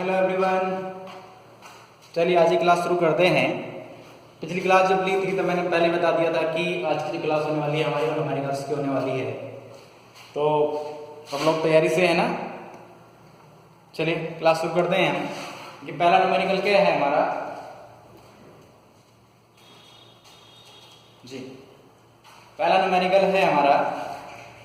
Hello everyone. चलिए आज की क्लास शुरू करते हैं। पिछली क्लास जब ली थी तो मैंने पहले बता दिया था कि आज की जो क्लास होने वाली है हमारी न्यूमेरिकल्स की होने वाली है। तो सब लोग तैयारी से है ना? चलिए क्लास शुरू करते हैं। ये पहला न्यूमेरिकल क्या है हमारा जी? पहला न्यूमेरिकल है हमारा,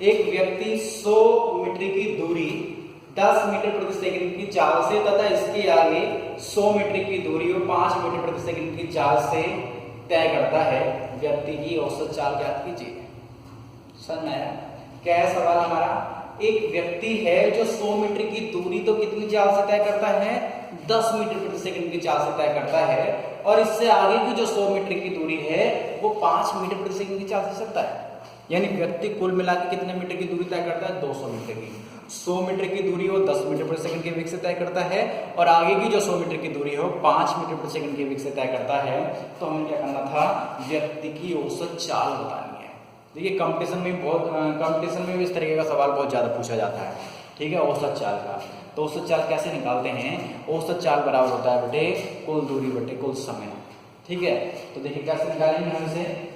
एक व्यक्ति 100 मीटर की दूरी 10 मीटर प्रति सेकंड की चाल से तथा इसके आगे 100 मीटर की दूरी और 5 मीटर प्रति सेकंड की चाल से तय करता है। व्यक्ति की औसत चाल ज्ञात कीजिए। समझ में आया? क्या है सवाल हमारा? एक व्यक्ति है जो 100 मीटर की दूरी तो कितनी चाल से तय करता है? 10 मीटर प्रति सेकंड की चाल से तय करता है, और इससे आगे की जो 100 मीटर की दूरी है वो 5 मीटर प्रति सेकंड की चाल से चलता है। यानी व्यक्ति कुल मिलाकर कितने मीटर की दूरी तय करता है? 200 मीटर की। 100 मीटर की दूरी वो 10 मीटर प्रति सेकंड के वेग से तय करता है, और आगे की जो 100 मीटर की दूरी हो 5 मीटर प्रति सेकंड के वेग से तय करता है। तो हमें क्या करना था? व्यक्ति की औसत चाल बतानी है। देखिए कंपटीशन में भी इस तरीके का सवाल बहुत ज्यादा पूछा जाता है। ठीक है, औसत चाल का। तो औसत चाल कैसे निकालते हैं? औसत चाल बराबर होता है बेटे कुल दूरी बटे कुल समय। ठीक है, तो देखिए कैसे निकालेंगे हम इसे।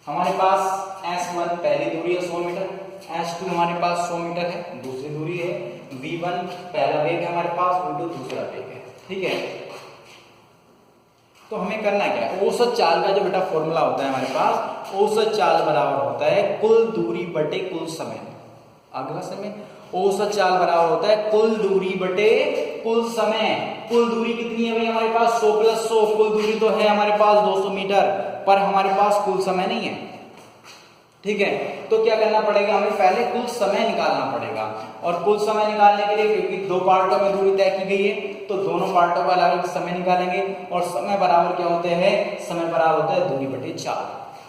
हमारे पास S1 पहली दूरी है 100 मीटर, S2 हमारे पास 100 मीटर है दूसरी दूरी है, V1 पहला वेग है हमारे पास, V2 दूसरा वेग है। ठीक है, तो हमें करना क्या है? औसत चाल का जो बेटा फॉर्मूला होता है हमारे पास, औसत चाल बराबर होता है कुल दूरी बटे कुल समय। अगला समय औसत चाल बराबर होता है कुल दूरी बटे कुल समय। कुल दूरी कितनी है भाई हमारे पास? 100 + 100। कुल दूरी तो है हमारे पास 200 मीटर, पर हमारे पास कुल समय नहीं है। ठीक है, तो क्या करना पड़ेगा? हमें पहले कुल समय निकालना पड़ेगा, और कुल समय निकालने के लिए क्योंकि दो पार्टों में दूरी तय की गई है तो दोनों पार्टों का अलग अलग समय निकालेंगे, और समय बराबर क्या होते हैं? समय बराबर होता है दूरी बटे चाल।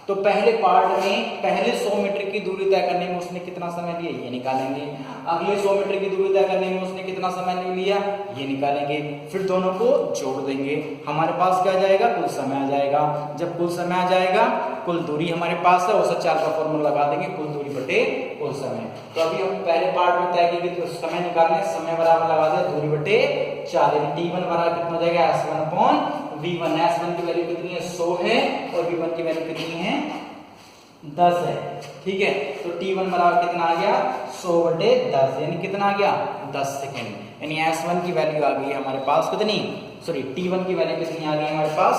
तो पहले पार्ट में पहले 100 मीटर की दूरी तय करने में उसने कितना समय लिया, ये निकालेंगे। अगले 100 मीटर की दूरी तय करने में उसने कितना समय नहीं लिया, ये निकालेंगे। फिर दोनों को जोड़ देंगे, हमारे पास क्या आ जाएगा? कुल समय आ जाएगा। जब कुल समय आ जाएगा, कुल दूरी हमारे पास है, औसत चाल का फॉर्मूला लगा देंगे कुल दूरी बटे कुल समय। तो अभी हम पहले पार्ट में तय किए तो समय निकालने, समय बराबर लगा दे दूरी बटे चाल। T1 बराबर कितना हो जाएगा? S1/V1। S1 की वैल्यू कितनी है? 100 है, और V1 की वैल्यू कितनी है? 10 है। ठीक है, तो T1 बराबर कितना आ गया? 100/10, यानी कितना आ गया? 10 सेकेंड। यानी S1 की वैल्यू आ गई हमारे पास कितनी? सॉरी, T1 की वैल्यू कितनी आ गई हमारे पास?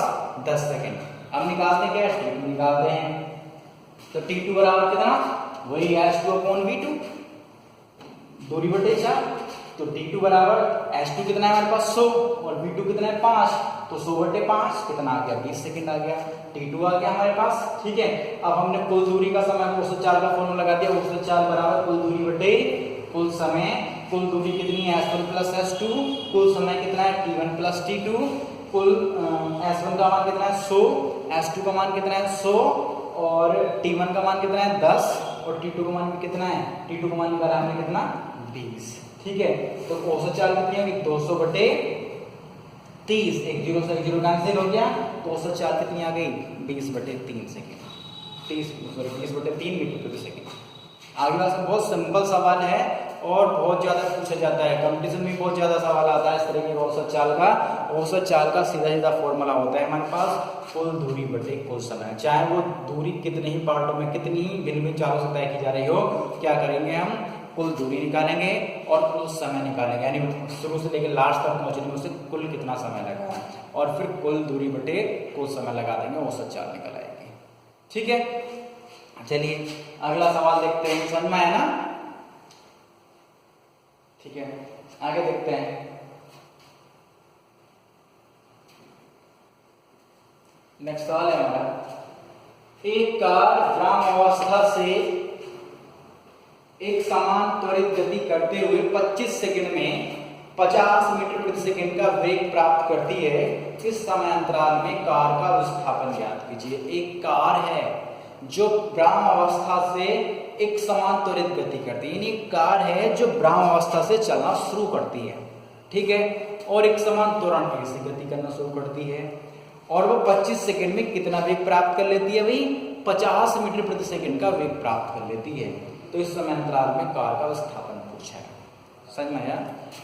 10 सेकेंड। अब निकालते हैं क्या? T2 निकालते हैं। तो T2 बराबर कितना? वही S2/V2, दूरी बटे चाल। तो T2 बराबर S2 कितना है हमारे पास? 100, और V2 कितना है? 5। तो 100/5 कितना आ गया? 20 सेकंड आ गया। T2 आ गया हमारे पास। ठीक है, अब हमने कुल दूरी का समय औसत चाल का फॉर्मूला लगा दिया। औसत चाल बराबर कुल दूरी बटे कुल समय। कुल दूरी कितनी है? S1 + S2। कुल समय कितना है? T1 + T2। कुल S1 का मान कितना है? 100, S2 का मान कितना है? 100, और T1 का मान कितना है? 10, और T2 का मान कितना है? T2 का मान निकाला हमने कितना? 20। ठीक है, तो औसत चाल कितनी होगी? 200/30। एक 0 से 0 कैंसिल हो गया, तो औसत चाल कितनी आ गई? 20/3 सेकेंड। 20/3 मीटर प्रति सेकेंड। आगे वाला बहुत सिंपल सवाल है और बहुत ज्यादा पूछा जाता है, कंपटीशन में बहुत ज्यादा सवाल आता है इस तरह के औसत चाल का। औसत चाल का सीधा सीधा फॉर्मूला होता है हमारे पास कुल दूरी बटे कुल समय। चाहे वो दूरी कितने ही पार्टों में, कितनी ही भिन्न चालों से तय की जा रही हो, क्या करेंगे हम? कुल दूरी निकालेंगे और कुल समय निकालेंगे, यानी शुरू से लेकर लास्ट तक पहुंचने में उसे कुल कितना समय लगा है, और फिर कुल दूरी बटे कुल समय लगा देंगे, औसत चाल निकल आएगी। ठीक है, चलिए अगला सवाल देखते हैं। समझ में आया ना? ठीक है, आगे देखते हैं। नेक्स्ट सवाल है हमारा, एक कार विरामावस्था से एक समान त्वरित गति करते हुए 25 सेकंड में 50 मीटर प्रति सेकंड का वेग प्राप्त करती है। इस समय अंतराल में कार का विस्थापन ज्ञात कीजिए। एक कार है जो विरामावस्था से एक समान त्वरित गति करती है, यानी कार है जो विरामावस्था से चलना शुरू करती है। ठीक है, और एक समान त्वरण से गति करना शुरू करती है, और वो 25 सेकंड में कितना वेग प्राप्त कर लेती है भाई? 50 मीटर प्रति सेकंड का वेग प्राप्त कर लेती है। तो इस समय अंतराल में कार का विस्थापन पूछा है। समझ में आया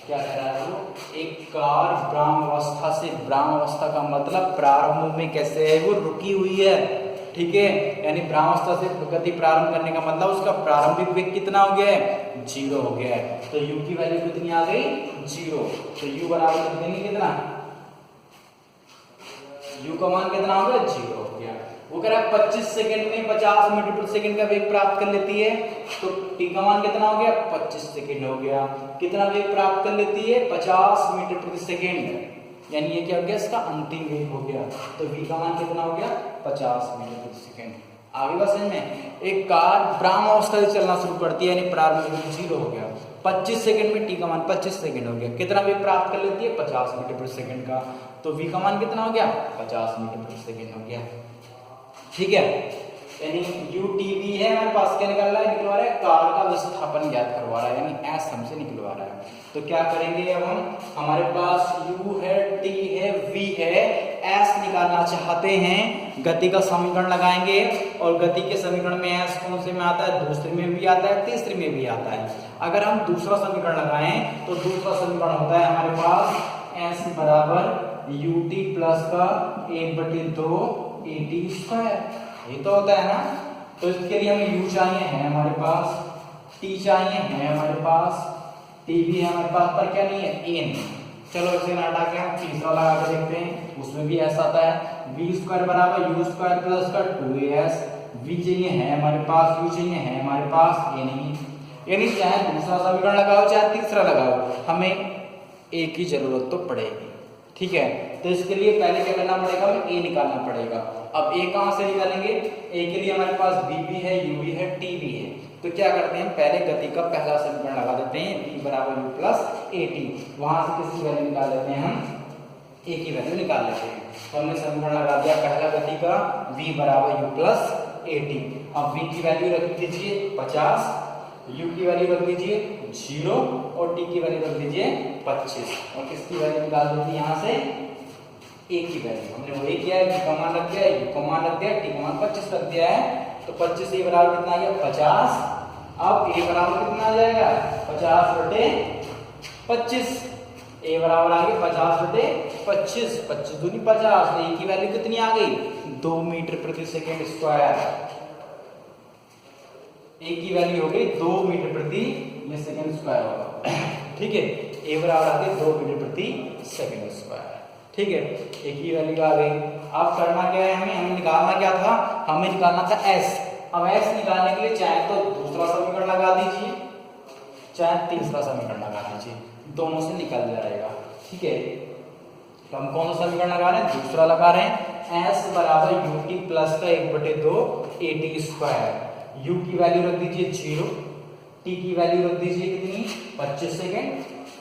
क्या कह रहा है वो? एक कार ब्रह्मावस्था से, ब्रह्मावस्था का मतलब प्रारंभ में कैसे है, वो रुकी हुई है, ठीक है, यानी ब्रह्मावस्था से गति प्रारंभ करने का मतलब उसका प्रारंभिक वेग कितना हो गया है, 0 हो गया है। तो u की वैल्यू कितनी आ गई, 0। तो u बराबर लिख देंगे कितना, u का मान कितना हो गया, 0 हो गया। वो कह रहा है 25 सेकंड में 50 मीटर प्रति सेकंड का वेग प्राप्त कर लेती है, तो t का मान कितना हो गया, 25 सेकंड हो गया। कितना वेग प्राप्त कर लेती है, 50 मीटर प्रति सेकंड, यानी ये क्या हो गया, इसका अंतिम वेग हो गया। तो v का मान कितना हो गया, 50 मीटर प्रति सेकंड। आगे बात समझ में, एक कार ब्रह्मावस्था से चलना शुरू करती है, यानी प्रारंभिक वेग 0 हो गया। 25 सेकंड में t का मान 25 सेकंड हो गया। कितना वेग प्राप्त कर लेती है, 50 मीटर प्रति सेकंड का। तो v का मान कितना हो गया, 50 मीटर प्रति सेकंड हो गया, ठीक है। यानी UTV है हमारे पास, क्या निकल रहा है, निकलवा रहा है कार का विस्थापन ज्ञात करवा रहा है, यानी S हमसे निकलवा रहा है। तो क्या करेंगे अब हम, हमारे पास U है, T है, V है, S निकालना चाहते हैं, गति का समीकरण लगाएंगे, और गति के समीकरण में S कौन से में आता है, दूसरे में भी आता है, तीसरे में भी आता है। अगर हम दूसरा समीकरण लगाएं तो दूसरा समीकरण होता है हमारे पास S बराबर UT प्लस का 1/2 AT स्क्वायर, ये तो होता है ना। तो इसके लिए हमें U चाहिए है हमारे पास, T चाहिए है हमारे पास, T भी है हमारे पास, पर क्या नहीं है, A नहीं। चलो इसे हटा के हम तीसरा लगा के देखते हैं, उसमें भी ऐसा आता है V स्क्वायर बराबर U स्क्वायर प्लस का 2AS। V चाहिए है हमारे पास, U चाहिए है हमारे पास, A नहीं। यानी चाहे दूसरा समीकरण लगाओ चाहे तीसरा लगाओ, हमें A की जरूरत तो पड़ेगी, ठीक है। तो इसके लिए पहले क्या करना पड़ेगा, हमें A निकालना पड़ेगा। अब A कहां से निकालेंगे, A के लिए हमारे पास B भी है, U भी है, T भी है। तो क्या करते हैं, पहले गति का पहला समीकरण लगा देते हैं, V बराबर U प्लस AT। वहां से किसकी वैल्यू निकाल लेते हैं, हम A की वैल्यू निकाल लेते हैं। तो हमने समीकरण लगा दिया पहला गति का, V बराबर U प्लस AT। अब V की वैल्यू रख दीजिए 50, U की वैल्यू रख दीजिए 0 और T की वैल्यू रख दीजिए 25। और किसकी वैल्यू निकाल दीजिए यहाँ से, A की वैल्यू। हमने वही किया है, V का मान रख दिया, U का मान रख दिया, T का मान 25 रख दिया है। तो 25 A बराबर कितना आ गया, 50। अब A बराबर कितना आ जाएगा, 50/25। A बराबर आ गया 50/25, 25 दूनी 50। तो A की वैल्यू कितनी आ गई, 2 मीटर प्रति सेकेंड स्क्वायर। A की वैल्यू हो गई 2 मीटर प्रति सेकेंड स्क्वायर होगा, ठीक है। A बराबर आ गई 2 मीटर प्रति सेकेंड स्क्वायर, ठीक है। A की वैल्यू आ गई। अब करना क्या है, हमें निकालना क्या था, हमें निकालना था S। अब S निकालने के लिए चाहे तो दूसरा समीकरण लगा दीजिए, चाहे तीसरा समीकरण लगा दीजिए, दोनों से निकल जाएगा, ठीक है। तो हम कौन सा समीकरण लगा रहे हैं, दूसरा लगा रहे हैं। S बराबर UT प्लस का 1/2 AT स्क्वायर। U की वैल्यू रख दीजिए 0, T की वैल्यू रख दीजिए कितनी, 25 सेकेंड,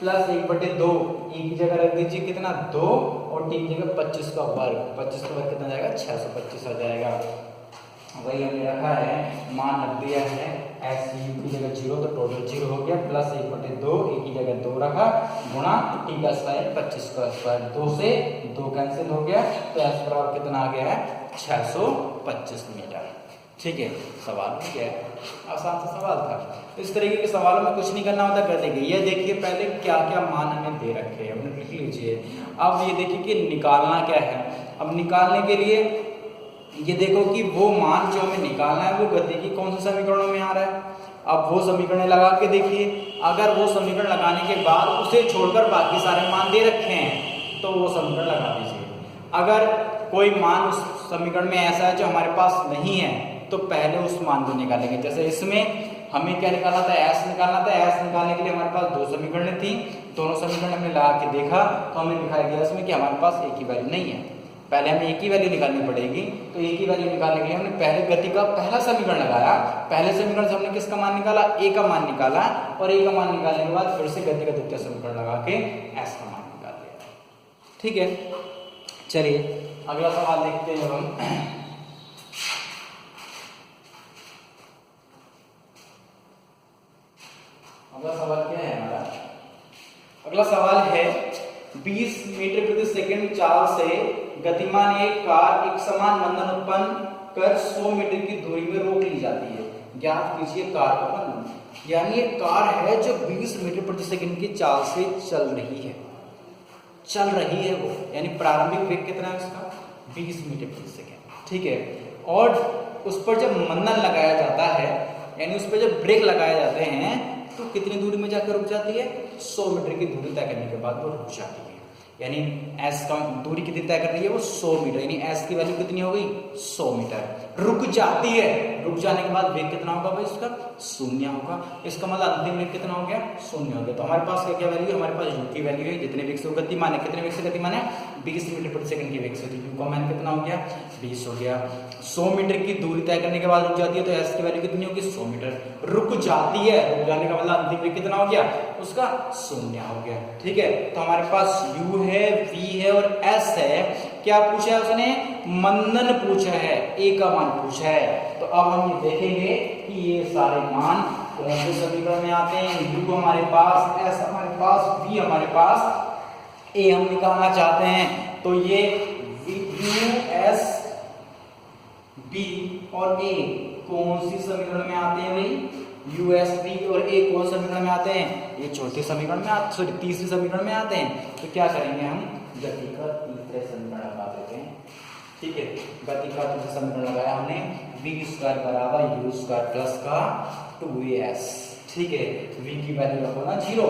प्लस 1/2 E की जगह रख दीजिए कितना, 2, और T की जगह 25 का वर्ग। 25 का वर्ग कितना जाएगा, 625 हो जाएगा। वही हमने रखा है, मान रख दिया है S U की जगह 0, तो टोटल 0 हो गया, प्लस 1/2 A की जगह 2 रखा, गुणा T का स्क्वायर 25 का स्क्वायर, 2 से 2 कैंसिल हो गया। तो S बराबर कितना आ गया है, 625 मीटर, ठीक है। सवाल में क्या है, आसान सा सवाल था। इस तरीके के सवालों में कुछ नहीं करना होता, कर देंगे। ये देखिए पहले क्या क्या मान हमें दे रखे हैं, अपने लिख लीजिए। अब ये देखिए कि निकालना क्या है। अब निकालने के लिए ये देखो कि वो मान जो हमें निकालना है वो गति की कौन से समीकरणों में आ रहा है। अब वो समीकरण लगा के देखिए, अगर वो समीकरण लगाने के बाद उसे छोड़कर बाकी सारे मान दे रखे हैं तो वो समीकरण लगा दीजिए। अगर कोई मान उस समीकरण में ऐसा है जो हमारे पास नहीं है तो पहले उस मान को निकालेंगे। जैसे इसमें हमें क्या निकालना था, S निकालना था। S निकालने के लिए हमारे पास 2 समीकरण थी, दोनों समीकरण हमने लगा के देखा तो हमें दिखाई दिया इसमें कि हमारे पास A की वैल्यू नहीं है। पहले हमें A की वैल्यू निकालनी पड़ेगी। तो A की वैल्यू निकालने के लिए हमने पहले गति का पहला समीकरण लगाया। पहले समीकरण से हमने किसका मान निकाला, A का मान निकाला, और A का मान निकालने के बाद फिर से गति का द्वितीय समीकरण लगा के S का मान निकाल दिया, ठीक है। चलिए अगला सवाल देखते हैं हम। अगला सवाल क्या है हमारा, अगला सवाल है 20 मीटर प्रति सेकंड चाल से गतिमान एक कार एक समान मंदन उत्पन्न कर 100 मीटर की दूरी में रोक ली जाती है। ज्ञात कीजिए कार का मंदन। यानी एक कार है जो 20 मीटर प्रति सेकंड की चाल से चल रही है वो, यानी प्रारंभिक वेग कितना है उसका 20 मीटर प्रति सेकंड। ठीक है, और उस पर जब मंदन लगाया जाता है, यानी उस पर जब ब्रेक लगाए जाते हैं, तो कितनी दूरी में जाकर रुक जाती है 100 मीटर की दूरी तय करने के बाद वो रुक जाती है। यानी s का दूरी कितनी तय कर रही है वो 100 मीटर, यानी s की वैल्यू कितनी हो गई 100 मीटर रुक जाती है। रुक जाने के बाद वेग कितना होगा भाई उसका 0 होगा। इसका मतलब अंतिम वेग कितना हो गया 0 हो गया। तो हमारे पास क्या वैल्यू है, हमारे पास u की वैल्यू है, जितने वेग से वो गतिमान है, कितने वेग से गतिमान है 20 मीटर प्रति सेकंड की वेग से, तो u का मान कितना हो गया 20 हो गया। 100 मीटर की दूरी तय करने के बाद रुक जाती है, तो s की वैल्यू कितनी होगी 100 मीटर रुक जाती है। रुक जाने का मतलब अंतिम वेग कितना हो गया उसका 0 हो गया। ठीक है, तो हमारे पास u है, v है और s है। क्या पूछा है उसने, मंदन पूछा है, a का मान पूछा है। तो अब हम ये देखेंगे कि ये सारे मान कौन से समीकरण में आते हैं। u हमारे पास, s हमारे पास, v हमारे पास, a हम निकालना चाहते हैं, तो ये u, s, b और a कौन सी समीकरण में आते हैं भाई, u, s, b और a कौन समीकरण में आते हैं, ये चौथे समीकरण में आते, सॉरी तीसरे समीकरण में आते हैं। तो क्या करेंगे हम, गति का तीसरे समीकरण लगा देते हैं। ठीक है, गति का तीसरा समीकरण लगाया हमने, v² बराबर u² प्लस का 2as। ठीक है, v की वैल्यू रखो ना 0,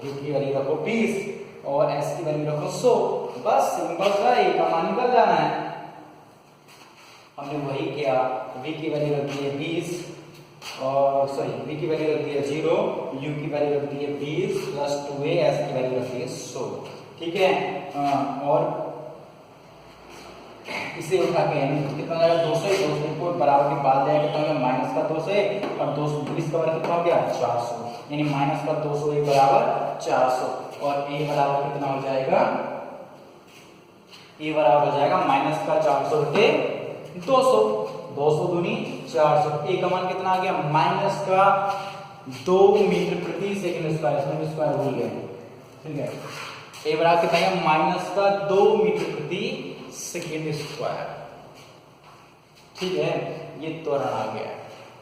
u की वैल्यू रखो 20 और s की वैल्यू रखो 100। बस सिंपल सा a का मान निकल जाना है। हमने वही किया, v की वैल्यू रख दी है 20 और v की वैल्यू रख दी है 0, u की वैल्यू रख दी है 20 प्लस 2a, s की वैल्यू रख दी है 100। ठीक है, और इसे उठा के कितना जाएगा 200 को बराबर के बाद जाएगा कितना होगा माइनस का 200 और 220 का बराबर कितना हो गया 400, यानी माइनस का 200 बराबर 400 और a बराबर कितना हो जाएगा, a बराबर हो जाएगा माइनस का 400 बटे 200, 200 दूनी 400। a का मान कितना आ गया माइनस का 2 मीटर प्रति सेकंड स्क्वायर, इसमें स्क्वायर भूल गए। ठीक है, a बराबर कितना है माइनस का 2 मीटर प्रति सेकेंड स्क्वायर। ठीक है, ये त्वरण आ गया,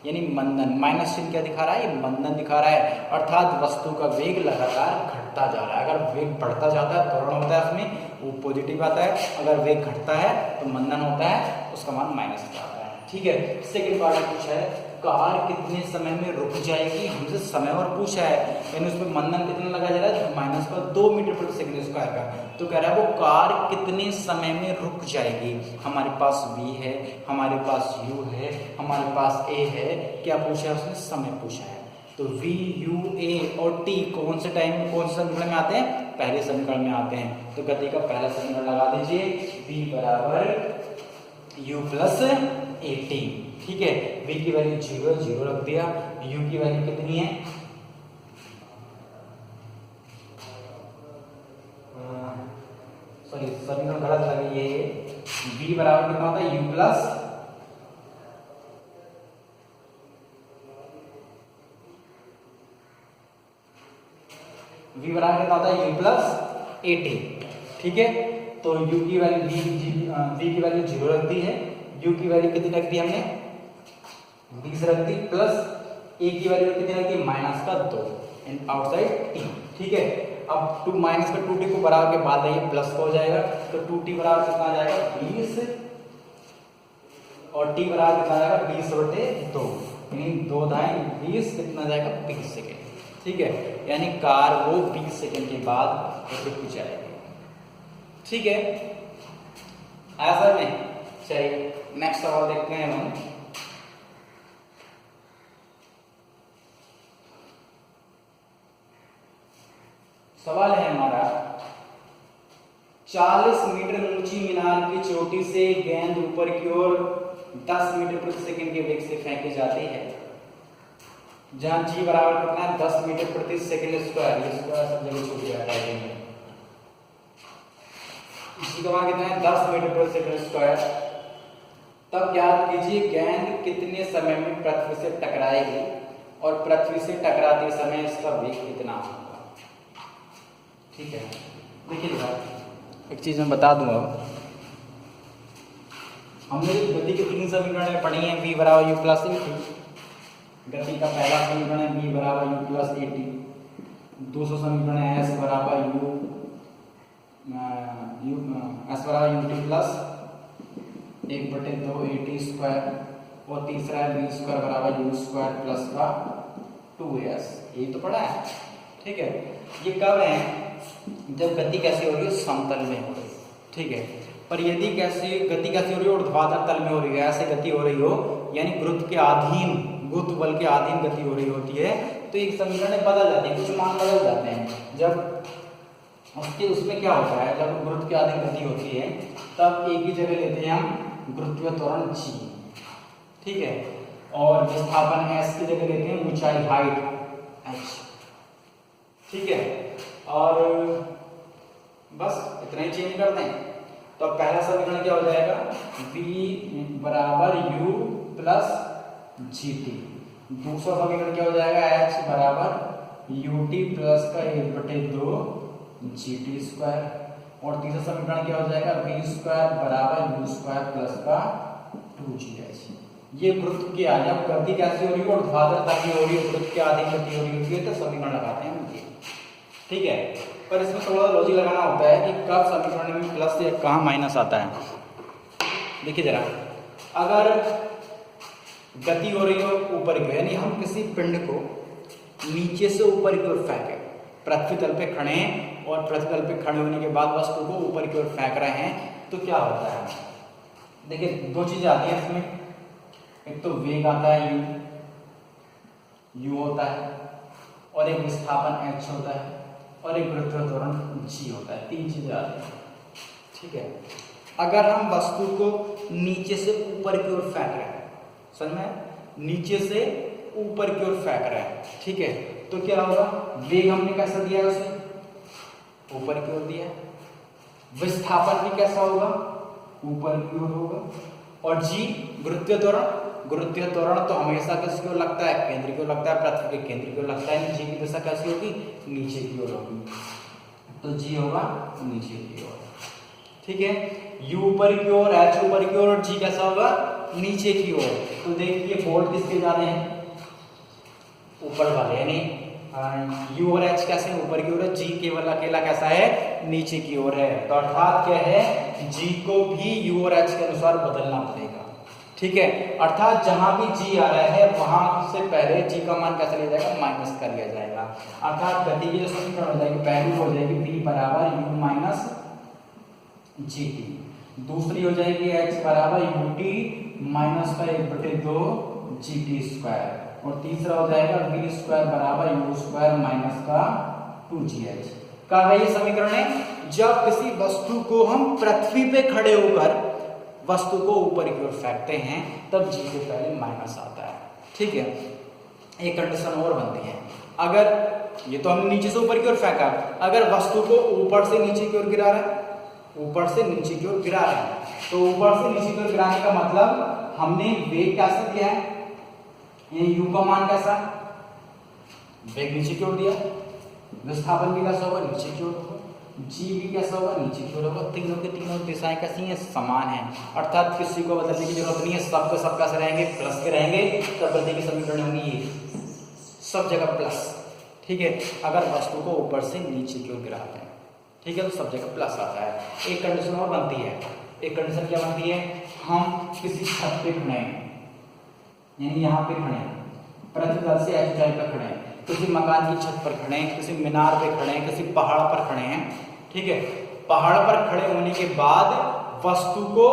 यानी मंदन, माइनस चिन्ह क्या दिखा रहा है, ये मंदन दिखा रहा है, अर्थात वस्तु का वेग लगातार घटता जा रहा है। अगर वेग बढ़ता जाता है त्वरण होता है, उसमें वो पॉजिटिव आता है, अगर वेग घटता है तो मंदन होता है, उसका मान माइनस का आता है। ठीक है, सेकंड पार्ट में पूछा है कार कितने समय में रुक जाएगी, हमसे समय और पूछा है, यानी उसमें मंदन कितना लगाया जा रहा है माइनस का 2 मीटर प्रति सेकंड स्क्वायर का। तो कह रहा है वो कार कितने समय में रुक जाएगी। हमारे पास v है, हमारे पास u है, हमारे पास a है, क्या पूछा है उसने समय पूछा है। तो v, u, a और t कौन से टाइम में कौन से समीकरण में आते हैं, पहले समीकरण में आते हैं। तो गति का पहला समीकरण लगा दीजिए, v बराबर u प्लस a t। ठीक है, v की वैल्यू 0 रख दिया, u की वैल्यू कितनी है सॉरी समीकरण गलत लगी है, v बराबर कितना होता है u प्लस v बराबर कितना होता है u प्लस a t। ठीक है, तो u की वैल्यू v की वैल्यू 0 रख दी है, u की वैल्यू कितनी रख दी हमने 20 रख दी, प्लस a की वैल्यू कितनी रख दी माइनस का 2 एंड आउटसाइड t। ठीक है, अब 2 माइनस का 2t को बराबर के बाद आइए प्लस का हो जाएगा, तो 2t बराबर कितना आ जाएगा 20 और t बराबर कितना आ जाएगा 20 बटे 2, यानी 2 दाएं 20 कितना जाएगा 20 सेकेंड। ठीक है, यानी कार वो 20 सेकेंड के बाद रुक जाएगी। ठीक है, ऐसा में चलिए नेक्स्ट सवाल देखते हैं हम। सवाल है हमारा 40 मीटर ऊंची मीनार की चोटी से गेंद ऊपर की ओर 10 मीटर प्रति सेकंड के वेग से फेंकी जाती है, जहां g बराबर कितना है 10 मीटर प्रति सेकंड स्क्वायर, ये स्क्वायर सब जगह छूट जाता है। g का मान कितना है 10 मीटर प्रति सेकंड स्क्वायर। तब याद कीजिए गेंद कितने समय में पृथ्वी से टकराएगी और पृथ्वी से टकराते समय इसका वेग कितना होगा। ठीक है, देखिए एक चीज मैं बता दूं, अब हमने गति के 3 समीकरण पढ़ी हैं, v बराबर u प्लस a t। गति का पहला समीकरण है v बराबर u प्लस at, दूसरा समीकरण है s बराबर s बराबर ut प्लस 1/2 at स्क्वायर, और तीसरा है v स्क्वायर बराबर u स्क्वायर प्लस का 2s। ये तो पढ़ा है, ठीक है। ये कब है? जब गति कैसी हो रही है? समतल में हो रही है, ठीक है। पर यदि गति कैसी हो रही है? ऊर्ध्वाधर तल में हो रही है, ऐसे गति हो रही हो, यानी गुरुत्व के अधीन, गुरुत्व बल के अधीन गति हो रही होती है, तो एक समीकरण बदल जाती है, कुछ मान बदल जाते हैं। जब उसमें क्या होता है, जब गुरुत्व के अधीन गति होती है तब एक ही जगह लेते हैं हम गुरुत्वीय त्वरण g, ठीक है, और विस्थापन s की जगह लेते हैं ऊंचाई हाइट h, ठीक है। और बस इतना ही चेंज करते हैं। तो अब पहला समीकरण क्या हो जाएगा? v बराबर u प्लस gt, दूसरा समीकरण क्या हो जाएगा? h बराबर ut प्लस का 1/2 gt स्क्वायर, और तीसरा समीकरण क्या हो जाएगा? v स्क्वायर बराबर u स्क्वायर प्लस का 2gh। ये गुरुत्व की आज अब गति कैसी हो रही है? ऊर्ध्वाधर तल में हो रही है, गुरुत्व के अधीन गति हो रही होती है, तो समीकरण लगाते हैं ये, ठीक है। पर इसमें थोड़ा लॉजिक लगाना होता है कि कब समीकरण में प्लस या कहाँ माइनस आता है। देखिए जरा, अगर गति हो रही हो ऊपर की ओर, यानी हम किसी पिंड को नीचे से ऊपर की ओर फेंके, पृथ्वी तल पे खड़े हैं और पृथ्वी तल पे खड़े होने के बाद वस्तु को ऊपर की ओर फेंक रहे हैं, तो क्या होता है? देखिए दो चीजें आती हैं इसमें, एक तो वेग आता है u होता है, और एक विस्थापन h होता है, और एक गुरुत्वीय त्वरण g होता है। तीन चीजें आती हैं, ठीक है। अगर हम वस्तु को नीचे से ऊपर की ओर फेंक रहे हैं, समझ में, नीचे से ऊपर की ओर फेंक रहे हैं, ठीक है, तो क्या होगा? वेग हमने कैसा दिया है उसे? ऊपर की ओर दिया है। विस्थापन भी कैसा होगा? ऊपर की ओर होगा। और g गुरुत्वीय त्वरण, गुरुत्वीय त्वरण तो हमेशा किसकी ओर लगता है? केंद्र की ओर लगता है, पृथ्वी के केंद्र की ओर लगता है। जी की दिशा कैसी होगी? नीचे की ओर होगी, तो जी होगा नीचे की ओर, ठीक है। u ऊपर की ओर, h ऊपर की ओर, और g कैसा होगा? नीचे की ओर। तो देखिए बोल्ट किसके जा रहे हैं? ऊपर वाले, यानी u और h कैसे ऊपर की ओर है, g केवल अकेला कैसा है? नीचे की ओर है। तो अर्थात क्या है? g को भी u और h के अनुसार बदलना पड़ेगा, ठीक है। अर्थात जहां भी g आ रहा है वहां से पहले g का मान कैसे लिया जाएगा? माइनस कर लिया जाएगा। अर्थात गति की जो समीकरण हो जाएगी, पहली हो जाएगी v बराबर u माइनस gt, दूसरी हो जाएगी h बराबर ut माइनस का 1/2 gt स्क्वायर, और तीसरा हो जाएगा v स्क्वायर बराबर u स्क्वायर माइनस का 2gh। कहा गया ये समीकरण है जब किसी वस्तु को हम पृथ्वी पे खड़े होकर वस्तु को ऊपर की ओर फेंकते हैं, तब g के पहले माइनस आता है, ठीक है। एक कंडीशन और बनती है, अगर ये तो हमने नीचे से ऊपर की ओर फेंका, अगर वस्तु को ऊपर से नीचे की ओर गिरा रहे हैं, ऊपर से नीचे की ओर गिरा रहे हैं, तो ऊपर से नीचे की ओर गिराने का मतलब हमने वेग कैसा दिया है? ये u का मान कैसा? वेग नीचे की ओर दिया, विस्थापन भी कैसा होगा? नीचे की ओर होगा, g भी कैसा होगा? नीचे की ओर होगा। तीनों के तीनों दिशाएं कैसी हैं? समान हैं, अर्थात किसी को बदलने की जरूरत नहीं है, सबके सब कैसे रहेंगे? प्लस के रहेंगे। तब गति की समीकरण होंगी ये, सब जगह प्लस, ठीक है। अगर वस्तु को ऊपर से नीचे की ओर गिराते हैं, ठीक है, तो सब जगह प्लस आता है। एक कंडीशन और बनती है, एक कंडीशन क्या बनती है? हम किसी छत पे खड़े हैं, यानी यहाँ पे खड़े हैं, पृथ्वी तल से h ऊंचाई पर खड़े हैं, किसी मकान की छत पर खड़े हैं, किसी मीनार पे खड़े हैं, किसी पहाड़ पर खड़े हैं, ठीक है। पहाड़ पर खड़े होने के बाद वस्तु को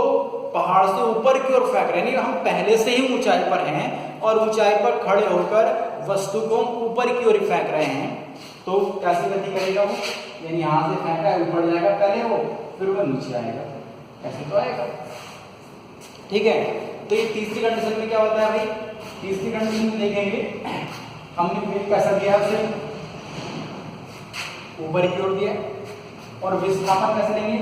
पहाड़ से ऊपर की ओर फेंक रहे हैं, हम पहले से ही ऊंचाई पर हैं और ऊंचाई पर खड़े होकर वस्तु को ऊपर की ओर फेंक रहे हैं, तो कैसे गति करेगा वो? यानी यहाँ से फेंका ऊपर जाएगा पहले वो, फिर वो नीचे आएगा, ऐसे तो आएगा, ठीक है। तो ये तीसरी कंडीशन में क्या होता है भाई? तीसरी कंडीशन में देखेंगे, हमने वेग कैसा दिया उसे? ऊपर की ओर दिया, और विस्थापन कैसे लेंगे?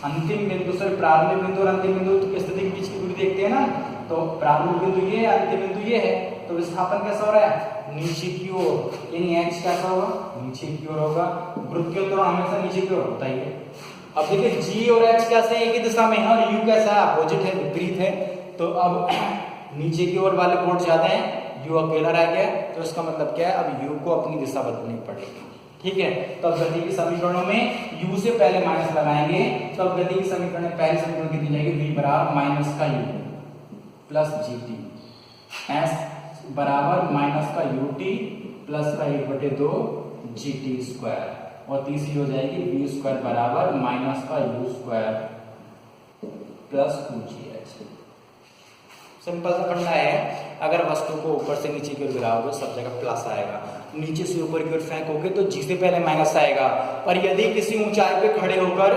अंतिम बिंदु से प्रारंभिक बिंदु और अंतिम बिंदु की स्थिति के बीच की दूरी देखते हैं ना, तो प्रारंभिक बिंदु ये है, अंतिम बिंदु ये है, तो विस्थापन कैसा हो रहा है? नीचे की ओर, यानी h कैसा होगा? नीचे की ओर होगा। गुरुत्वीय त्वरण हमेशा नीचे की ओर होता ही है। अब देखिए g और h कैसे एक ही दिशा में है और u कैसा है? अपोजिट है, विपरीत है। तो अब नीचे की ओर वाले बोर्ड ज्यादा हैं, u अकेला रह गया, तो इसका मतलब क्या है, अब u को अपनी दिशा बदलनी पड़ेगी। ठीक है, तो अब गति के समीकरणों में u से पहले माइनस लगाएंगे, तो अब गति के समीकरण में पहले समीकरण कितनी जाएगी, v बराबर माइनस का u प्लस gt, s बराबर माइनस का ut प्लस का 1/2 gt स्क्वायर, और तीसरी हो जाएगी v स्क्वायर बराबर माइनस का u square plus 2gh। Simple सा फंडा है, अगर वस्तु को ऊपर से नीचे की ओर गिराओगे सब जगह प्लस आएगा, नीचे से ऊपर की ओर फेंकोगे तो जी से पहले माइनस आएगा, और यदि किसी ऊंचाई पे खड़े होकर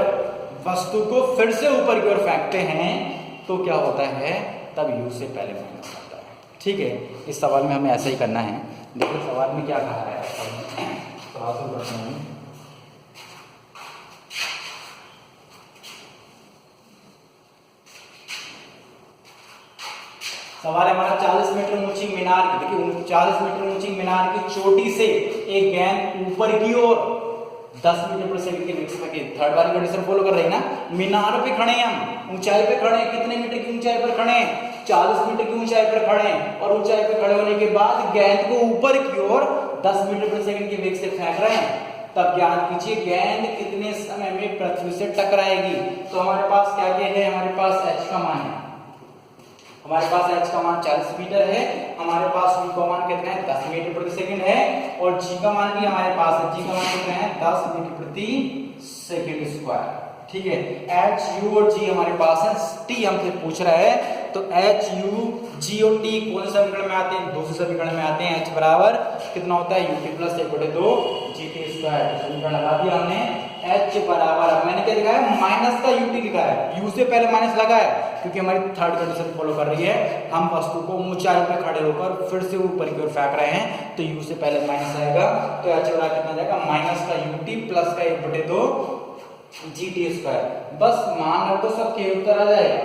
वस्तु को फिर से ऊपर की ओर फेंकते हैं तो क्या होता है, तब यू से पहले माइनस आता है। ठीक है, इस सवाल में हमें ऐसा ही करना है। देखिए सवाल में क्या कहा है, सवाल शुरू करते हैं। सवाल है हमारा 40 मीटर ऊंची मीनार की, देखिए 40 मीटर ऊंची मीनार की चोटी से एक गेंद ऊपर की ओर 10 मीटर प्रति सेकंड के वेग से फेंकी। थर्ड वाली कंडीशन फॉलो कर रही है ना, मीनार पे खड़े हैं हम, ऊंचाई पे खड़े हैं, कितने मीटर की ऊंचाई पर खड़े हैं, 40 मीटर की ऊंचाई पर खड़े हैं, और ऊंचाई पे खड़े होने के बाद गेंद को ऊपर की ओर 10 मीटर प्रति सेकंड के वेग से फेंक रहे हैं। तब ज्ञात कीजिए गेंद कितने समय में पृथ्वी से टकराएगी। तो हमारे पास क्या क्या है, हमारे पास h का मान है, हमारे पास h का मान 40 मीटर है, हमारे पास v का मान कितना है, 10 मीटर प्रति सेकंड है, और g का मान भी हमारे पास है, g का मान कितना है, 10 मीटर प्रति सेकंड स्क्वायर। ठीक है, h u और g हमारे पास है, t हमसे पूछ रहा है, तो h u g और t कौन से समीकरण में आते हैं, दूसरे समीकरण में आते हैं। h बराबर कितना होता है, ut प्लस 1/2 gt स्क्वायर, समीकरण लगा दिया हमने। h बराबर, मैंने क्या लिखा है, माइनस का ut लिखा है, u से पहले माइनस लगा है क्योंकि हमारी थर्ड कंडीशन फॉलो कर रही है, हम वस्तु को ऊंचाई पे खड़े होकर फिर से ऊपर की ओर फेंक रहे हैं, तो u से पहले माइनस आएगा, तो h बराबर कितना जाएगा, माइनस का ut प्लस का 1/2 gt स्क्वायर। बस मान रखो, सब के उत्तर आ जाएगा।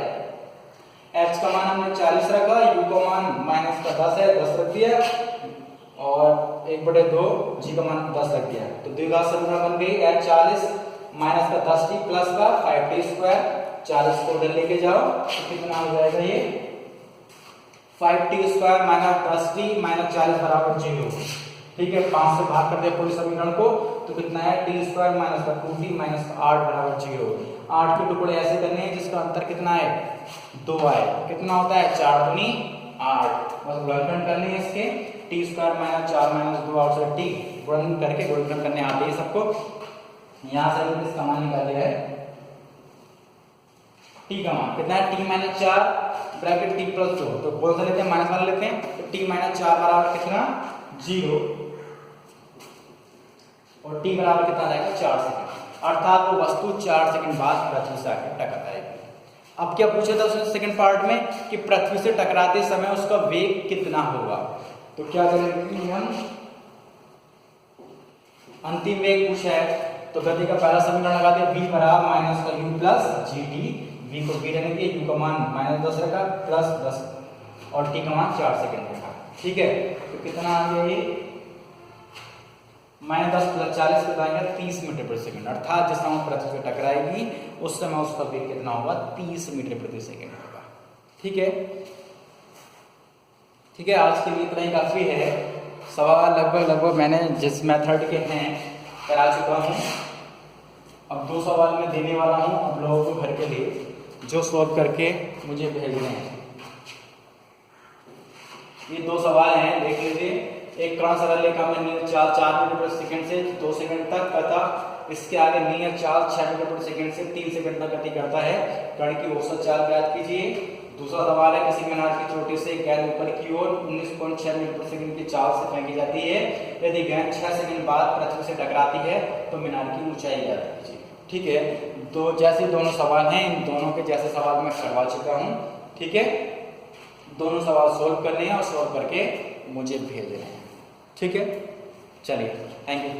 h का मान हमने 40 रखा, u का मान माइनस का 10 है, 10 रख दिया, और 1/2 g का मान 10 रख दिया, तो द्विघात समीकरण बन गई h 40 माइनस का 10t प्लस का 5t स्क्वायर। 40 को उधर लेके जाओ तो कितना हो जाएगा, ये 5t square minus 10t minus 40 बराबर 0। ठीक है, 5 से भाग कर दे पूरे समीकरण को, तो कितना है, t स्क्वायर माइनस का 2t माइनस का 8 बराबर 0। 8 के टुकड़े ऐसे करने हैं जिसका अंतर कितना है, 2 आए, कितना होता है, 4 दूनी 8, बस गुणनखंड करने हैं इसके, t स्क्वायर माइनस 4 माइनस 2 और से t गुणन करके गुणनखंड करने आते हैं सबको। यहाँ से हमने इसका मान निकाल लिया है, t का मान कितना है, t minus 4 bracket t plus 2, तो कौन सा लेते हैं, माइनस वाला लेते हैं, तो t माइनस 4 बराबर कितना, 0, और t बराबर कितना आएगा, 4 सेकंड, अर्थात वो वस्तु 4 सेकंड बाद पृथ्वी से आकर टकराएगी। अब क्या पूछा था उसने सेकंड पार्ट में, कि पृथ्वी से टकराते समय उसका वेग कितना होगा, तो क्या करेंगे हम, अंतिम वेग पूछा है, तो गति का पहला समीकरण लगा दिया, v बराबर माइनस का u प्लस gt, v को v रहने दिया, u का मान माइनस 10 रखा प्लस 10, और t का मान 4 सेकंड रखा। ठीक है, तो कितना आ गया, ये माइनस 10 प्लस 40 कितना आएगा, 30 मीटर प्रति सेकंड, अर्थात जिस समय पृथ्वी से टकराएगी उस समय उसका वेग कितना होगा, 30 मीटर प्रति सेकंड होगा। ठीक है, ठीक है, आज के लिए इतना ही काफी है। सवाल लगभग मैंने जिस मेथड के हैं करा चुका हूँ, अब 2 सवाल मैं देने वाला हूँ अब लोगों को घर के लिए, जो सॉल्व करके मुझे भेजने हैं। ये 2 सवाल हैं, देख लीजिए। एक कण सरल रेखा में नियत चाल 4 मीटर प्रति सेकंड से 2 सेकंड तक तथा इसके आगे नियत चाल 6 मीटर प्रति सेकंड से 3 सेकंड तक गति करता है, कण की औसत चाल ज्ञात कीजिए। दूसरा सवाल है, किसी मीनार की चोटी से गेंद ऊपर की ओर 19.6 मीटर प्रति सेकंड की चाल से फेंकी जाती है, यदि गेंद 6 सेकंड बाद पृथ्वी से टकराती है तो मीनार की ऊंचाई ज्ञात कीजिए। ठीक है, दो जैसे दोनों सवाल हैं, इन दोनों के जैसे सवाल मैं करवा चुका हूँ। ठीक है, दोनों सवाल सोल्व करने हैं और सोल्व करके मुझे भेज रहे हैं। ठीक है, चलिए, थैंक यू।